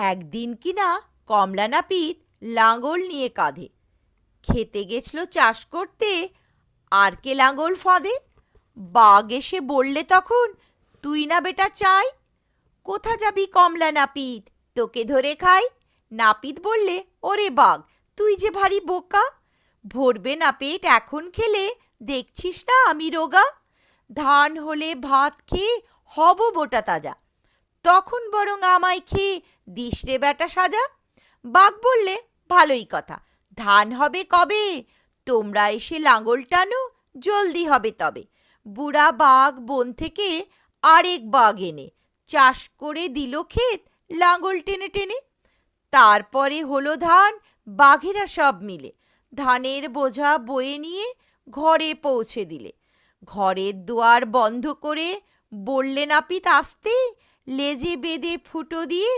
একদিন কিনা কমলা নাপিত লাঙল নিয়ে কাঁধে খেতে গেছল চাষ করতে, আর কে লাঙল ফাঁদে। বাঘ এসে বললে তখন, তুই না বেটা চাই, কোথা যাবি কমলা নাপিত, তোকে ধরে খাই। নাপিত বললে, ওরে বাঘ, তুই যে ভারী বোকা, ভরবে না পেট এখন খেলে, দেখছিস না আমি রোগা। ধান হলে ভাত খেয়ে হব মোটা তাজা, তখন বরং আমায় খেয়ে দিস রে বেটা সাজা। বাঘ বললে, ভালোই কথা, ধান হবে কবে, তোমরা এসে লাঙল টানো, জলদি হবে তবে। বুড়া বাঘ বন থেকে আরেক বাঘ এনে চাষ করে দিল ক্ষেত লাঙল টেনে টেনে। তারপরে হলো ধান বাঘেরা সব মিলে, ধানের বোঝা বয়ে নিয়ে ঘরে পৌঁছে দিলে। ঘরের দুয়ার বন্ধ করে বললে নাপিত আস্তে, লেজে বেঁধে ফুটো দিয়ে